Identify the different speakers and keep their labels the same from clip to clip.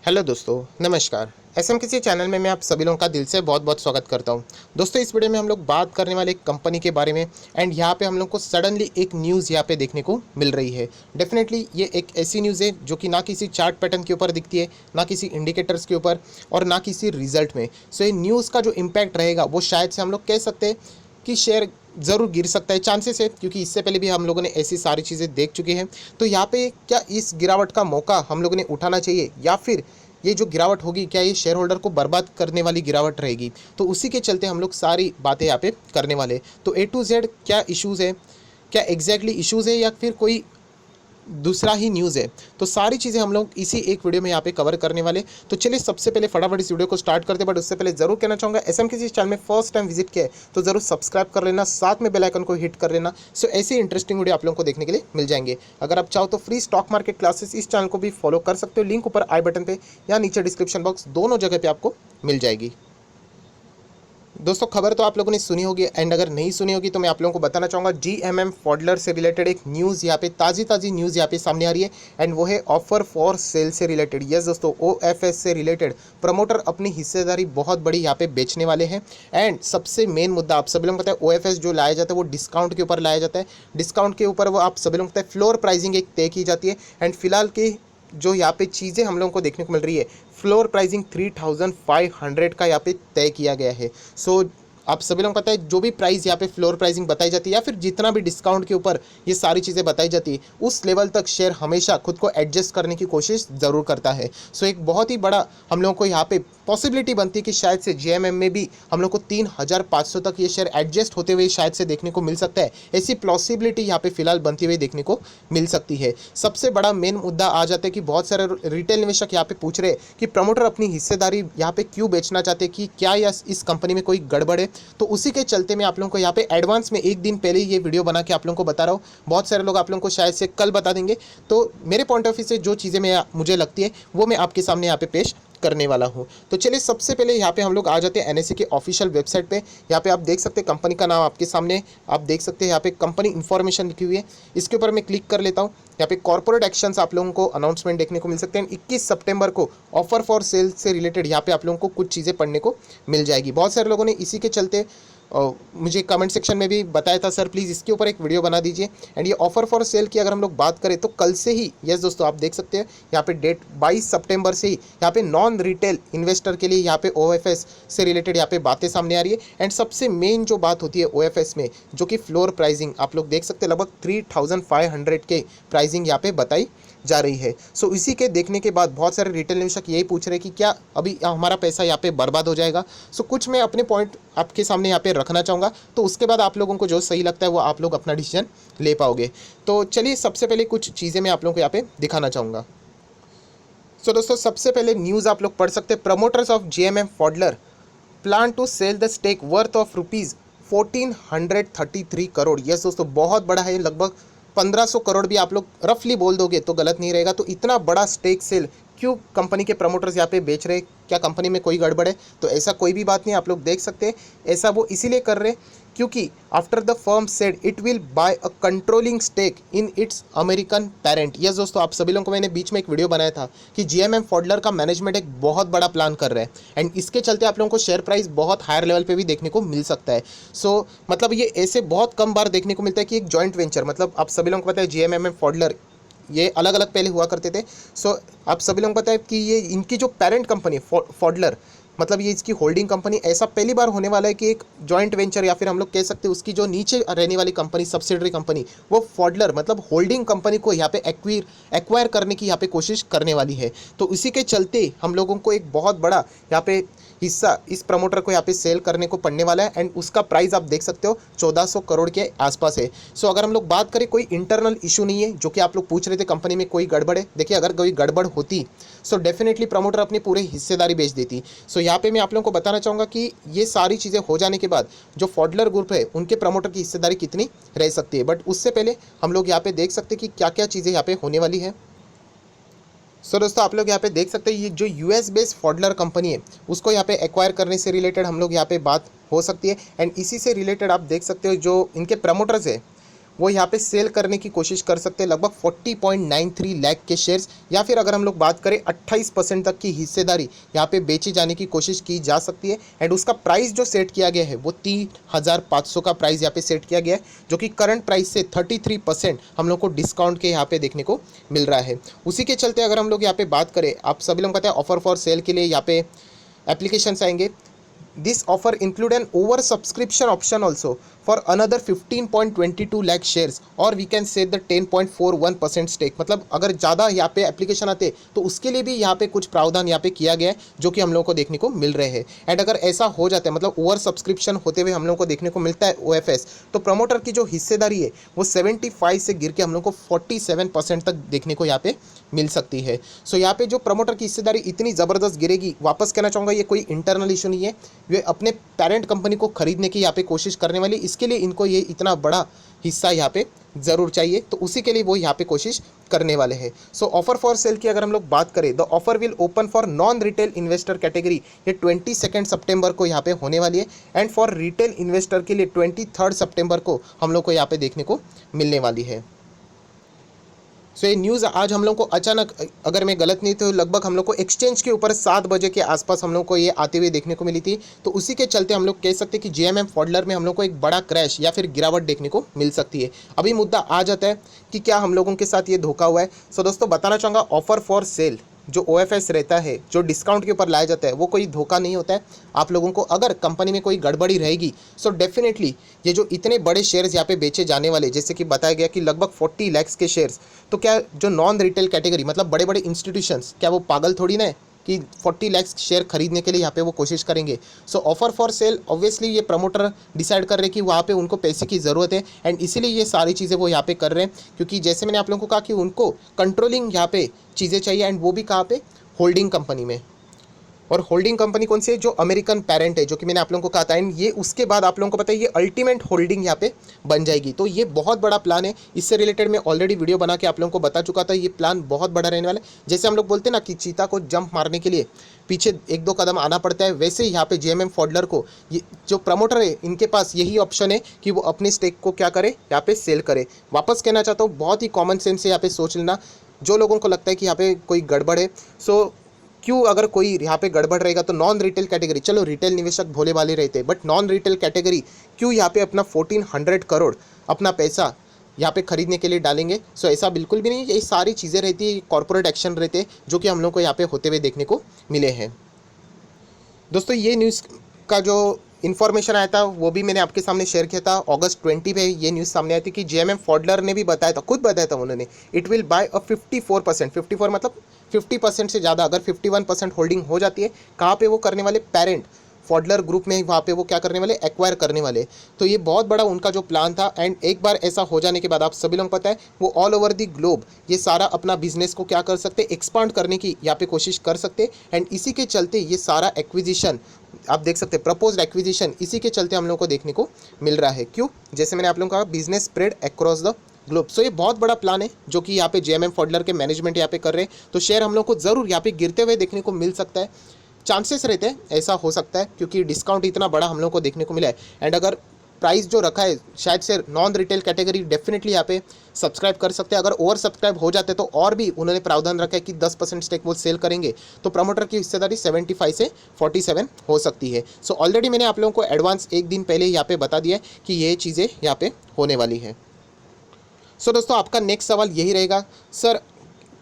Speaker 1: Hello दोस्तों, नमस्कार। SM किसी चैनल में मैं आप सभी लोगों का दिल से बहुत बहुत स्वागत करता हूं। दोस्तों, इस वीडियो में हम लोग बात करने वाले एक कंपनी के बारे में एंड यहाँ पे हम लोग को सडनली एक न्यूज़ यहाँ पे देखने को मिल रही है। डेफिनेटली ये एक ऐसी न्यूज़ है जो कि ना किसी चार्ट पैटर्न के ऊपर दिखती है, ना किसी इंडिकेटर्स के ऊपर और ना किसी रिजल्ट में। सो ये न्यूज़ का जो इम्पैक्ट रहेगा वो शायद से हम लोग कह सकते हैं कि शेयर ज़रूर गिर सकता है, चांसेस है, क्योंकि इससे पहले भी हम लोगों ने ऐसी सारी चीज़ें देख चुके हैं। तो यहाँ पे क्या इस गिरावट का मौका हम लोगों ने उठाना चाहिए या फिर ये जो गिरावट होगी क्या ये शेयर होल्डर को बर्बाद करने वाली गिरावट रहेगी? तो उसी के चलते हम लोग सारी बातें यहाँ पे करने वाले। तो ए टू जेड क्या इश्यूज़ है, क्या एग्जैक्टली इश्यूज़ है या फिर कोई दूसरा ही न्यूज़ है, तो सारी चीज़ें हम लोग इसी एक वीडियो में यहाँ पे कवर करने वाले। तो चलिए सबसे पहले फटाफट इस वीडियो को स्टार्ट करते हैं। बट उससे पहले जरूर कहना चाहूँगा, एसएम किसी चैनल में फर्स्ट टाइम विजिट किया है तो जरूर सब्सक्राइब कर लेना, साथ में बेल आइकन को हिट कर लेना। सो ऐसी इंटरेस्टिंग वीडियो आप लोगों को देखने के लिए मिल जाएंगे। अगर आप चाहो तो फ्री स्टॉक मार्केट क्लासेस इस चैनल को भी फॉलो कर सकते हो, लिंक ऊपर आई बटन पे या नीचे डिस्क्रिप्शन बॉक्स दोनों जगह पे आपको मिल जाएगी। दोस्तों, खबर तो आप लोगों ने सुनी होगी एंड अगर नहीं सुनी होगी तो मैं आप लोगों को बताना चाहूँगा, जीएमएम फॉडलर से रिलेटेड एक न्यूज़ यहाँ पे ताज़ी न्यूज़ यहाँ पे सामने आ रही है एंड वो है ऑफर फॉर सेल से रिलेटेड। यस दोस्तों, ओएफएस से रिलेटेड प्रमोटर अपनी हिस्सेदारी बहुत बड़ी यहाँ पे बेचने वाले हैं। एंड सबसे मेन मुद्दा आप सभी लोग पता है, ओएफएस जो लाया जाता है वो डिस्काउंट के ऊपर लाया जाता है। डिस्काउंट के ऊपर वो आप सभी लोग पता है फ्लोर प्राइसिंग एक तय की जाती है एंड फिलहाल की जो यहाँ पे चीज़ें हम लोगों को देखने को मिल रही है, फ्लोर प्राइसिंग 3500 का यहाँ पे तय किया गया है। सो आप सभी लोगों को पता है जो भी प्राइस यहाँ पे फ्लोर प्राइसिंग बताई जाती है या फिर जितना भी डिस्काउंट के ऊपर ये सारी चीज़ें बताई जाती है, उस लेवल तक शेयर हमेशा खुद को एडजस्ट करने की कोशिश ज़रूर करता है। सो एक बहुत ही बड़ा हम लोगों को यहाँ पे पॉसिबिलिटी बनती है कि शायद से जीएमएम में भी हम लोग को 3500 तक ये शेयर एडजस्ट होते हुए शायद से देखने को मिल सकता है। ऐसी पॉसिबिलिटी यहाँ पे फिलहाल बनती हुई देखने को मिल सकती है। सबसे बड़ा मेन मुद्दा आ जाता है कि बहुत सारे रिटेल निवेशक यहाँ पे पूछ रहे हैं कि प्रमोटर अपनी हिस्सेदारी यहाँ पे क्यों बेचना चाहते हैं, कि क्या या इस कंपनी में कोई गड़बड़ है। तो उसी के चलते मैं आप लोगों को यहाँ पे एडवांस में एक दिन पहले ये वीडियो बना के आप लोगों को बता रहा हूँ। बहुत सारे लोग आप लोगों को शायद से कल बता देंगे। तो मेरे पॉइंट ऑफ व्यू से जो चीज़ें मुझे लगती है वो मैं आपके सामने यहाँ पे पेश करने वाला हूं। तो चलिए सबसे पहले यहाँ पे हम लोग आ जाते हैं एनएसई के ऑफिशियल वेबसाइट पे। यहाँ पे आप देख सकते हैं कंपनी का नाम आपके सामने आप देख सकते हैं, यहाँ पे कंपनी इन्फॉर्मेशन लिखी हुई है। इसके ऊपर मैं क्लिक कर लेता हूँ। यहाँ पे कॉर्पोरेट एक्शंस आप लोगों को अनाउंसमेंट देखने को मिल सकते हैं। 21 सितंबर को ऑफर फॉर सेल से रिलेटेड यहाँ पे आप लोगों को कुछ चीज़ें पढ़ने को मिल जाएगी। बहुत सारे लोगों ने इसी के चलते मुझे कमेंट सेक्शन में भी बताया था, सर प्लीज़ इसके ऊपर एक वीडियो बना दीजिए। एंड ये ऑफर फॉर सेल की अगर हम लोग बात करें तो कल से ही, यस दोस्तों आप देख सकते हैं यहाँ पे डेट 22 सितंबर से ही यहाँ पे नॉन रिटेल इन्वेस्टर के लिए यहाँ पे ओएफएस से रिलेटेड यहाँ पे बातें सामने आ रही है। एंड सबसे मेन जो बात होती है ओएफएस में, जो कि फ्लोर प्राइसिंग आप लोग देख सकते हैं, लगभग 3500 के प्राइसिंग यहाँ पे बताई जा रही है। सो इसी के देखने के बाद बहुत सारे रिटेल निवेशक यही पूछ रहे हैं कि क्या अभी हमारा पैसा यहाँ पे बर्बाद हो जाएगा। सो कुछ मैं अपने पॉइंट आपके सामने यहाँ पे रखना चाहूँगा, तो उसके बाद आप लोगों को जो सही लगता है वो आप लोग अपना डिसीजन ले पाओगे। तो चलिए सबसे पहले कुछ चीज़ें मैं आप लोगों को यहाँ पे दिखाना चाहूँगा। सो दोस्तों, सबसे पहले न्यूज़ आप लोग पढ़ सकते हैं, promoters of GMM Pfaudler plan to sell the stake worth of rupees 1433 crore. Yes दोस्तों, बहुत बड़ा है, लगभग 1500 करोड़ भी आप लोग रफली बोल दोगे तो गलत नहीं रहेगा। तो इतना बड़ा स्टेक सेल क्यों कंपनी के प्रमोटर्स यहाँ पे बेच रहे हैं? क्या कंपनी में कोई गड़बड़ है? तो ऐसा कोई भी बात नहीं, आप लोग देख सकते हैं। ऐसा वो इसीलिए कर रहे हैं क्योंकि after the firm said it will buy a controlling stake in its American parent. Yes दोस्तों, आप सभी लोगों को मैंने बीच में एक वीडियो बनाया था कि जीएमएम फॉडलर का मैनेजमेंट एक बहुत बड़ा प्लान कर रहा है एंड इसके चलते आप लोगों को शेयर प्राइस बहुत हायर लेवल पे भी देखने को मिल सकता है। सो मतलब ये ऐसे बहुत कम बार देखने को मिलता है कि एक जॉइंट वेंचर, मतलब आप सभी लोगों को पता है जीएमएम फॉडलर ये अलग अलग पहले हुआ करते थे। सो आप सभी लोगों को पता है कि ये इनकी जो पेरेंट कंपनी फॉडलर, मतलब ये इसकी होल्डिंग कंपनी, ऐसा पहली बार होने वाला है कि एक जॉइंट वेंचर या फिर हम लोग कह सकते हैं उसकी जो नीचे रहने वाली कंपनी, सब्सिडरी कंपनी, वो फॉडलर मतलब होल्डिंग कंपनी को यहाँ पे एक्वायर करने की यहाँ पे कोशिश करने वाली है। तो इसी के चलते हम लोगों को एक बहुत बड़ा यहाँ पे हिस्सा इस प्रमोटर को यहाँ पे सेल करने को पड़ने वाला है एंड उसका प्राइस आप देख सकते हो 1400 करोड़ के आसपास है। सो अगर हम लोग बात करें, कोई इंटरनल इशू नहीं है जो कि आप लोग पूछ रहे थे कंपनी में कोई गड़बड़ है। देखिए, अगर कोई गड़बड़ होती सो डेफिनेटली प्रमोटर अपनी पूरी हिस्सेदारी बेच देती। सो यहाँ पे मैं आप लोगों को बताना चाहूँगा कि ये सारी चीज़ें हो जाने के बाद जो फॉडलर ग्रुप है उनके प्रमोटर की हिस्सेदारी कितनी रह सकती है। बट उससे पहले हम लोग यहाँ पे देख सकते हैं कि क्या क्या चीज़ें यहाँ पे होने वाली है। सो दोस्तों, आप लोग यहाँ पे देख सकते हैं ये जो यूएस बेस्ड फॉडलर कंपनी है उसको यहाँ पे एक्वायर करने से रिलेटेड हम लोग यहाँ पे बात हो सकती है एंड इसी से रिलेटेड आप देख सकते हो जो इनके प्रमोटर्स है वो यहाँ पे सेल करने की कोशिश कर सकते हैं लगभग 40.93 लाख के शेयर्स, या फिर अगर हम लोग बात करें 28% तक की हिस्सेदारी यहाँ पे बेची जाने की कोशिश की जा सकती है। एंड उसका प्राइस जो सेट किया गया है वो 3,500 का प्राइस यहाँ पे सेट किया गया है, जो कि करंट प्राइस से 33% हम लोग को डिस्काउंट के यहाँ पे देखने को मिल रहा है। उसी के चलते अगर हम लोग यहाँ पे बात करें, आप सभी लोग पता है ऑफर फॉर सेल के लिए यहाँ पे एप्लीकेशंस आएंगे। This offer include an over subscription option also for another 15.22 lakh shares और we can say the 10.41% stake. मतलब अगर ज़्यादा यहाँ पे एप्लीकेशन आते तो उसके लिए भी यहाँ पे कुछ प्रावधान यहाँ पे किया गया है, जो कि हम लोगों को देखने को मिल रहे हैं। एंड अगर ऐसा हो जाता है, मतलब ओवर सब्सक्रिप्शन होते हुए हम लोगों को देखने को मिलता है OFS, तो प्रमोटर की जो हिस्सेदारी है वो 75 से गिर के हम लोग को 47% तक देखने को यहाँ पे मिल सकती है। सो यहाँ पे जो प्रमोटर की हिस्सेदारी इतनी ज़बरदस्त गिरेगी, वापस कहना चाहूँगा ये कोई इंटरनल इशू नहीं है, वे अपने पेरेंट कंपनी को खरीदने की यहाँ पे कोशिश करने वाली, इसके लिए इनको ये इतना बड़ा हिस्सा यहाँ पे ज़रूर चाहिए, तो उसी के लिए वो यहाँ पे कोशिश करने वाले हैं। सो ऑफर फॉर सेल की अगर हम लोग बात करें, the offer will open for non retail investor category, ये 22 सितंबर को यहाँ पे होने वाली है। एंड फॉर रिटेल इन्वेस्टर के लिए 23 सितंबर को हम लोग को यहाँ पे देखने को मिलने वाली है। सो ये न्यूज़ आज हम लोग को अचानक, अगर मैं गलत नहीं तो लगभग हम लोग को एक्सचेंज के ऊपर 7 बजे के आसपास हम लोग को ये आते हुए देखने को मिली थी। तो उसी के चलते हम लोग कह सकते हैं कि JMM फॉडलर में हम लोग को एक बड़ा क्रैश या फिर गिरावट देखने को मिल सकती है। अभी मुद्दा आ जाता है कि क्या हम लोगों के साथ ये धोखा हुआ है। सो दोस्तों बताना चाहूँगा, ऑफर फॉर सेल जो OFS रहता है, जो डिस्काउंट के ऊपर लाया जाता है, वो कोई धोखा नहीं होता है। आप लोगों को अगर कंपनी में कोई गड़बड़ी रहेगी, सो डेफिनेटली ये जो इतने बड़े शेयर्स यहाँ पे बेचे जाने वाले, जैसे कि बताया गया कि लगभग 40 लाख के शेयर्स, तो क्या जो नॉन रिटेल कैटेगरी मतलब बड़े बड़े इंस्टीट्यूशंस, क्या वो पागल थोड़ी ना है कि 40 लाख शेयर खरीदने के लिए यहाँ पे वो कोशिश करेंगे। सो ऑफर फॉर सेल ऑब्वियसली ये प्रमोटर डिसाइड कर रहे हैं कि वहाँ पे उनको पैसे की ज़रूरत है, एंड इसीलिए ये सारी चीज़ें वो यहाँ पे कर रहे हैं, क्योंकि जैसे मैंने आप लोगों को कहा कि उनको कंट्रोलिंग यहाँ पे चीज़ें चाहिए, एंड वो भी कहाँ पे, होल्डिंग कंपनी में। और होल्डिंग कंपनी कौन सी है, जो अमेरिकन पेरेंट है, जो कि मैंने आप लोगों को कहा था। एंड ये उसके बाद आप लोगों को पता है ये अल्टीमेट होल्डिंग यहाँ पे बन जाएगी। तो ये बहुत बड़ा प्लान है, इससे रिलेटेड मैं ऑलरेडी वीडियो बना के आप लोगों को बता चुका था। ये प्लान बहुत बड़ा रहने वाला है। जैसे हम लोग बोलते हैं ना कि चीता को जंप मारने के लिए पीछे 1-2 कदम आना पड़ता है, वैसे ही यहाँ पे JMM फॉडलर को, ये जो प्रमोटर है, इनके पास यही ऑप्शन है कि वो अपनी स्टेक को क्या करे, यहाँ पे सेल करे। वापस कहना चाहता हूँ, बहुत ही कॉमन सेंस से यहाँ पे सोच लेना। जो लोगों को लगता है कि यहाँ पे कोई गड़बड़ है, सो क्यों अगर कोई यहाँ पे गड़बड़ रहेगा तो नॉन रिटेल कैटेगरी, चलो रिटेल निवेशक भोले भाले रहते हैं, बट नॉन रिटेल कैटेगरी क्यों यहाँ पे अपना 1400 करोड़ अपना पैसा यहाँ पे खरीदने के लिए डालेंगे। सो ऐसा बिल्कुल भी नहीं, ये सारी चीज़ें रहती है, कॉर्पोरेट एक्शन रहते हैं, जो कि हम लोग को यहाँ पे होते हुए देखने को मिले हैं। दोस्तों ये न्यूज़ का जो इन्फॉर्मेशन आया था वो भी मैंने आपके सामने शेयर किया था। अगस्त 20 पे ये न्यूज़ सामने आई थी कि JMM फॉडलर ने भी बताया था, खुद बताया था उन्होंने, इट विल बाय अ 54%, 54 मतलब 50% से ज़्यादा, अगर 51% होल्डिंग हो जाती है, कहाँ पे वो करने वाले, पेरेंट फॉडलर ग्रुप में, वहाँ पे वो क्या करने वाले, एक्वायर करने वाले। तो ये बहुत बड़ा उनका जो प्लान था। एंड एक बार ऐसा हो जाने के बाद आप सभी लोग पता है वो ऑल ओवर दी ग्लोब ये सारा अपना बिजनेस को क्या कर सकते, एक्सपांड करने की यहाँ पे कोशिश कर सकते। एंड इसी के चलते ये सारा एक्विजिशन आप देख सकते हैं, प्रपोज्ड एक्विजिशन, इसी के चलते हम लोग को देखने को मिल रहा है। क्यों, जैसे मैंने आप लोगों को कहा, business spread across the globe. So ये बहुत बड़ा प्लान है जो कि यहाँ पे JMM फॉडलर के मैनेजमेंट यहाँ पे कर रहे हैं। तो शेयर हम लोग को ज़रूर यहाँ पे गिरते हुए देखने को मिल सकता है, चांसेस रहते हैं ऐसा हो सकता है, क्योंकि डिस्काउंट इतना बड़ा हम लोग को देखने को मिला है। एंड अगर प्राइस जो रखा है, शायद से नॉन रिटेल कैटेगरी डेफिनेटली यहाँ पे सब्सक्राइब कर सकते हैं। अगर ओवर सब्सक्राइब हो जाते तो और भी उन्होंने प्रावधान रखा है कि 10% स्टेक वो सेल करेंगे, तो प्रमोटर की हिस्सेदारी 75 से 47 हो सकती है। सो ऑलरेडी मैंने आप लोगों को एडवांस एक दिन पहले यहाँ पे बता दिया है कि ये चीज़ें यहाँ पे होने वाली है। सो दोस्तों आपका नेक्स्ट सवाल यही रहेगा, सर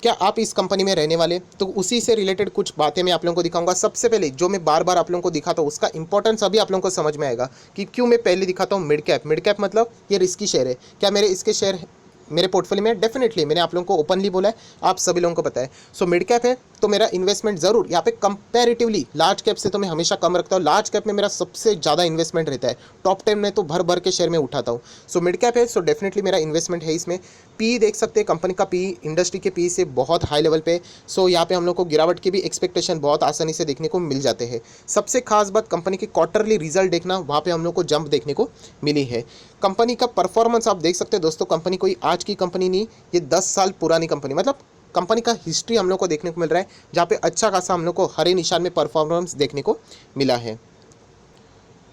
Speaker 1: क्या आप इस कंपनी में रहने वाले, तो उसी से रिलेटेड कुछ बातें मैं आप लोगों को दिखाऊंगा। सबसे पहले जो मैं बार बार आप लोगों को दिखाता हूँ उसका इंपॉर्टेंस अभी आप लोगों को समझ में आएगा कि क्यों मैं पहले दिखाता हूँ मिड कैप। मिड कैप मतलब ये रिस्की शेयर है। क्या मेरे इसके शेयर मेरे पोर्टफोलियो में, डेफिनेटली मैंने आप लोगों को ओपनली बोला है, आप सभी लोगों को पता है। सो मिड कैप है तो मेरा इन्वेस्टमेंट ज़रूर यहाँ पे कंपैरेटिवली लार्ज कैप से तो मैं हमेशा कम रखता हूँ। लार्ज कैप में मेरा सबसे ज़्यादा इन्वेस्टमेंट रहता है, टॉप 10 में तो भर भर के शेयर में उठाता हूँ। सो मिड कैप है, सो डेफिनेटली मेरा इन्वेस्टमेंट है इसमें। पी देख सकते हैं, कंपनी का पी इंडस्ट्री के पी से बहुत हाई लेवल पे। सो यहाँ पे हम लोग को गिरावट की भी एक्सपेक्टेशन बहुत आसानी से देखने को मिल जाते हैं। सबसे खास बात कंपनी की क्वार्टरली रिजल्ट देखना, वहाँ पे हम लोग को जंप देखने को मिली है। कंपनी का परफॉर्मेंस आप देख सकते हैं दोस्तों, कंपनी कोई आज की कंपनी नहीं, ये 10 साल पुरानी कंपनी, मतलब कंपनी का हिस्ट्री हम लोग को देखने को मिल रहा है, जहाँ पे अच्छा खासा हम लोग को हरे निशान में परफॉर्मेंस देखने को मिला है।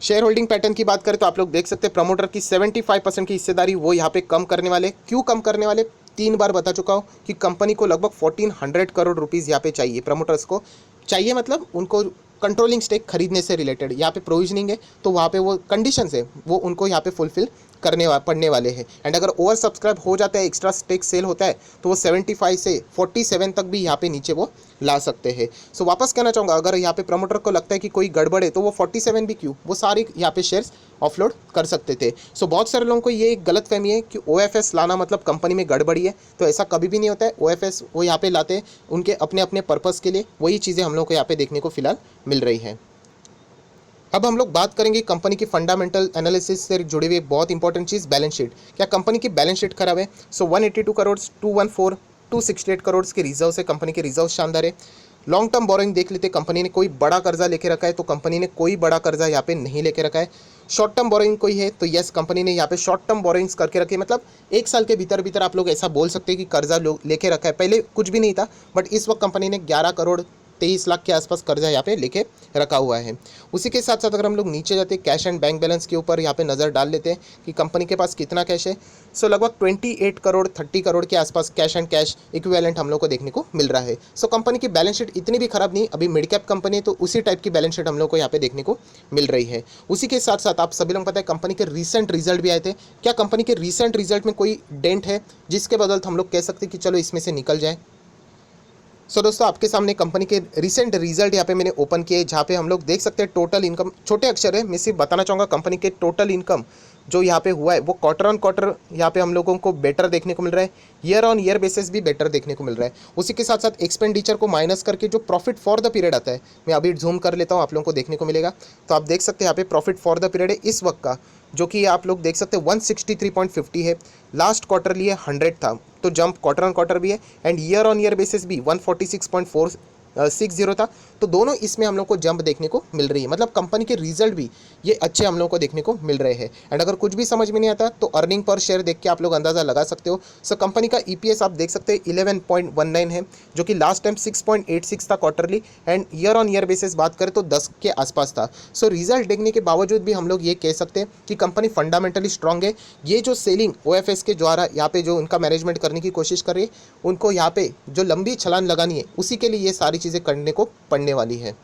Speaker 1: शेयर होल्डिंग पैटर्न की बात करें तो आप लोग देख सकते हैं प्रमोटर की 75% की हिस्सेदारी वो यहाँ पे कम करने वाले। क्यों कम करने वाले? 3 बार बता चुका हूँ कि कंपनी को लगभग 1400 करोड़ रुपीज़ यहाँ पे चाहिए, प्रमोटर्स को चाहिए, मतलब उनको कंट्रोलिंग स्टेक खरीदने से रिलेटेड यहाँ पे प्रोविजनिंग है, तो वहाँ पे वो कंडीशंस है वो उनको यहाँ पे फुलफिल पड़ने वाले हैं। एंड अगर ओवर सब्सक्राइब हो जाता है, एक्स्ट्रा स्टेक सेल होता है, तो वो 75 से 47 तक भी यहाँ पे नीचे वो ला सकते हैं। सो वापस कहना चाहूँगा, अगर यहाँ पे प्रमोटर को लगता है कि कोई गड़बड़ है तो वो 47 भी क्यों, वो सारी यहाँ पे शेयर्स ऑफलोड कर सकते थे। सो बहुत सारे लोगों को ये एक गलत फहमी है कि OFS लाना मतलब कंपनी में गड़बड़ी है, तो ऐसा कभी भी नहीं होता है। OFS वो यहाँ पे लाते हैं उनके अपने अपने पर्पज़ के लिए, वही चीज़ें हम लोग को यहाँ पे देखने को फिलहाल मिल रही है। अब हम लोग बात करेंगे कंपनी की फंडामेंटल एनालिसिस से जुड़ी हुई बहुत इंपॉर्टेंट चीज़, बैलेंस शीट। क्या कंपनी की बैलेंस शीट खराब है? 182 करोड़, 214, 268 करोड़ के रिजर्व है, कंपनी के रिजर्व शानदार है। लॉन्ग टर्म बोरोइंग देख लेते, कंपनी ने कोई बड़ा कर्जा लेके रखा है तो कंपनी ने कोई बड़ा कर्जा यहाँ पे नहीं लेके रखा है। शॉर्ट टर्म बोरोइंग कोई है तो यस, कंपनी ने यहाँ पे शॉर्ट टर्म बोरोइंग्स करके रखे, मतलब 1 साल के भीतर भीतर आप लोग ऐसा बोल सकते हैं कि कर्जा लेके रखा है। पहले कुछ भी नहीं था, बट इस वक्त कंपनी ने 11 करोड़ 23 लाख के आसपास कर्जा यहाँ पे लेके रखा हुआ है। उसी के साथ साथ अगर हम लोग नीचे जाते हैं कैश एंड बैंक बैलेंस के ऊपर यहाँ पे नज़र डाल लेते हैं कि कंपनी के पास कितना कैश है। सो लगभग 28 करोड़ 30 करोड़ के आसपास कैश एंड कैश इक्विवेलेंट हम लोग को देखने को मिल रहा है। सो कंपनी की बैलेंस शीट इतनी भी खराब नहीं, अभी मिड कैप कंपनी है तो उसी टाइप की बैलेंस शीट हम लोग को यहाँ पे देखने को मिल रही है। उसी के साथ साथ आप सभी लोग पता है कंपनी के रिसेंट रिजल्ट भी आए थे। क्या कंपनी के रिसेंट रिजल्ट में कोई डेंट है जिसके बदौलत हम लोग कह सकते हैं कि चलो इसमें से निकल जाए? सो दोस्तों, आपके सामने कंपनी के रिसेंट रिजल्ट यहाँ पे मैंने ओपन किए, जहाँ पे हम लोग देख सकते हैं टोटल इनकम, छोटे अक्षर है, मैं सिर्फ बताना चाहूँगा कंपनी के टोटल इनकम जो यहाँ पे हुआ है वो क्वार्टर ऑन क्वार्टर यहाँ पे हम लोगों को बेटर देखने को मिल रहा है, ईयर ऑन ईयर बेसिस भी बेटर देखने को मिल रहा है। उसी के साथ साथ एक्सपेंडिचर को माइनस करके जो प्रॉफिट फॉर द पीरियड आता है, मैं अभी जूम कर लेता हूँ, आप लोगों को देखने को मिलेगा। तो आप देख सकते हैं यहाँ पे प्रॉफिट फॉर द पीरियड है इस वक्त का, जो कि आप लोग देख सकते हैं 163.50 है। लास्ट क्वार्टर लिए 100 था, तो जंप क्वार्टर ऑन क्वार्टर भी है, and year on year basis भी 146.460 था। तो दोनों इसमें हम लोग को जंप देखने को मिल रही है, मतलब कंपनी के रिजल्ट भी ये अच्छे हम लोग को देखने को मिल रहे हैं। एंड अगर कुछ भी समझ में नहीं आता तो अर्निंग पर शेयर देख के आप लोग अंदाज़ा लगा सकते हो। सो कंपनी का EPS आप देख सकते हैं 11.19 है, जो कि लास्ट टाइम 6.86 था quarterly, and year on year basis बात करें तो 10 के आसपास था। सो रिजल्ट देखने के बावजूद भी हम लोग ये कह सकते हैं कि कंपनी फंडामेंटली स्ट्रांग है। ये जो सेलिंग OFS के द्वारा यहाँ पे जो उनका मैनेजमेंट करने की कोशिश कर रही है, उनको यहाँ पे जो लंबी छलांग लगानी है उसी के लिए ये सारी चीज़ें करने को पड़ने वाली है।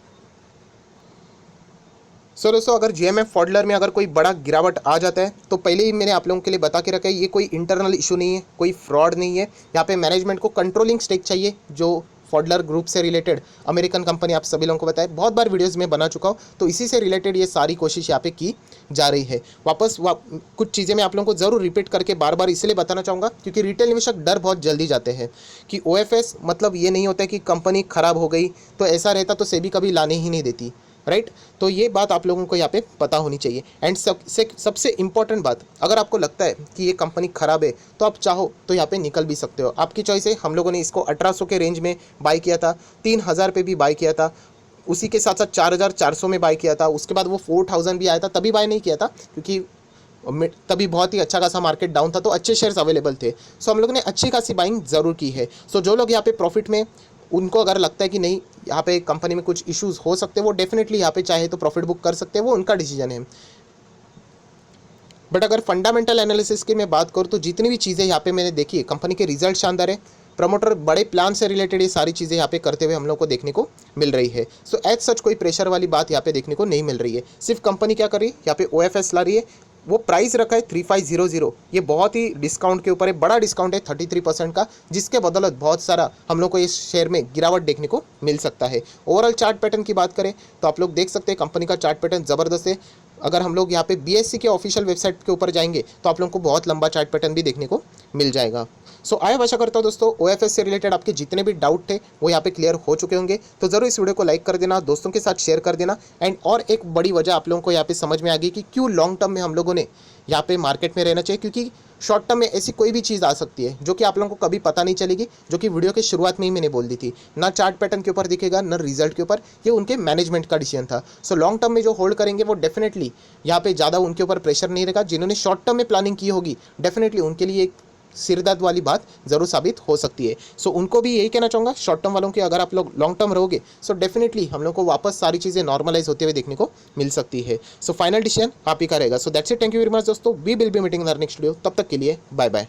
Speaker 1: सो दोस्तों, अगर GMF फॉडलर में अगर कोई बड़ा गिरावट आ जाता है तो पहले ही मैंने आप लोगों के लिए बता के रखा है, ये कोई इंटरनल इशू नहीं है, कोई फ्रॉड नहीं है। यहाँ पे मैनेजमेंट को कंट्रोलिंग स्टेक चाहिए, जो फॉडलर ग्रुप से रिलेटेड अमेरिकन कंपनी आप सभी लोगों को बताया, बहुत बार वीडियोस में बना चुका हूँ, तो इसी से रिलेटेड ये सारी कोशिश यहाँ पे की जा रही है। कुछ चीज़ें मैं आप लोगों को ज़रूर रिपीट करके बार बार इसलिए बताना चाहूँगा क्योंकि रिटेल निवेशक डर बहुत जल्दी जाते हैं कि OFS मतलब ये नहीं होता है कि कंपनी ख़राब हो गई, तो ऐसा रहता तो सेबी कभी लाने ही नहीं देती, राइट। तो ये बात आप लोगों को यहाँ पे पता होनी चाहिए। एंड सबसे इम्पॉर्टेंट बात, अगर आपको लगता है कि ये कंपनी ख़राब है तो आप चाहो तो यहाँ पे निकल भी सकते हो, आपकी चॉइस है। हम लोगों ने इसको 1800 के रेंज में बाई किया था, 3000 पे भी बाई किया था, उसी के साथ साथ 4400 में बाई किया था, उसके बाद वो 4000 भी आया था, तभी बाई नहीं किया था क्योंकि तभी बहुत ही अच्छा खासा मार्केट डाउन था, तो अच्छे शेयर्स अवेलेबल थे। सो हम लोगों ने अच्छी खासी बाइंग ज़रूर की है। सो जो लोग यहाँ पे प्रॉफिट में, उनको अगर लगता है कि नहीं यहाँ पे कंपनी में कुछ इश्यूज हो सकते हैं, वो डेफिनेटली यहाँ पे चाहे तो प्रॉफिट बुक कर सकते हैं, वो उनका डिसीजन है। बट अगर फंडामेंटल एनालिसिस की मैं बात करूँ तो जितनी भी चीज़ें यहाँ पे मैंने देखी है, कंपनी के रिजल्ट शानदार है, प्रमोटर बड़े प्लान से रिलेटेड ये सारी चीज़ें यहाँ पे करते हुए हम लोग को देखने को मिल रही है। सो एज सच कोई प्रेशर वाली बात यहाँ पे देखने को नहीं मिल रही है। सिर्फ कंपनी क्या कर रही है, यहाँ पे OFS ला रही है, वो प्राइस रखा है 3500, ये बहुत ही डिस्काउंट के ऊपर है, बड़ा डिस्काउंट है 33% का, जिसके बदौलत बहुत सारा हम लोग को इस शेयर में गिरावट देखने को मिल सकता है। ओवरऑल चार्ट पैटर्न की बात करें तो आप लोग देख सकते हैं कंपनी का चार्ट पैटर्न ज़बरदस्त है। अगर हम लोग यहाँ पे BSE के ऑफिशियल वेबसाइट के ऊपर जाएंगे तो आप लोगों को बहुत लंबा चार्ट पैटर्न भी देखने को मिल जाएगा। सो आया आशा करता हूँ दोस्तों OFS से रिलेटेड आपके जितने भी डाउट थे वो यहाँ पे क्लियर हो चुके होंगे। तो ज़रूर इस वीडियो को लाइक कर देना, दोस्तों के साथ शेयर कर देना। एंड और एक बड़ी वजह आप लोगों को यहाँ पे समझ में आ गई कि क्यों लॉन्ग टर्म में हम लोगों ने यहाँ पे मार्केट में रहना चाहिए, क्योंकि शॉर्ट टर्म में ऐसी कोई भी चीज़ आ सकती है जो कि आप लोगों को कभी पता नहीं चलेगी, जो कि वीडियो के शुरुआत में ही मैंने बोल दी थी। ना चार्ट पैटर्न के ऊपर दिखेगा, ना रिजल्ट के ऊपर, ये उनके मैनेजमेंट का डिसीजन था। सो लॉन्ग टर्म में जो होल्ड करेंगे वो डेफिनेटली यहाँ पे ज़्यादा उनके ऊपर प्रेशर नहीं रहेगा। जिन्होंने शॉर्ट टर्म में प्लानिंग की होगी डेफिनेटली उनके लिए एक सिरदर्द वाली बात ज़रूर साबित हो सकती है। सो उनको भी यही कहना चाहूँगा शॉर्ट टर्म वालों की, अगर आप लोग लॉन्ग टर्म रहोगे सो डेफिनेटली हम लोग को वापस सारी चीज़ें नॉर्मलाइज होते हुए देखने को मिल सकती है। सो फाइनल डिसीजन आप ही का रहेगा। So that's it, thank you very much दोस्तों, we will be meeting in our next video. तब तक के लिए बाय बाय।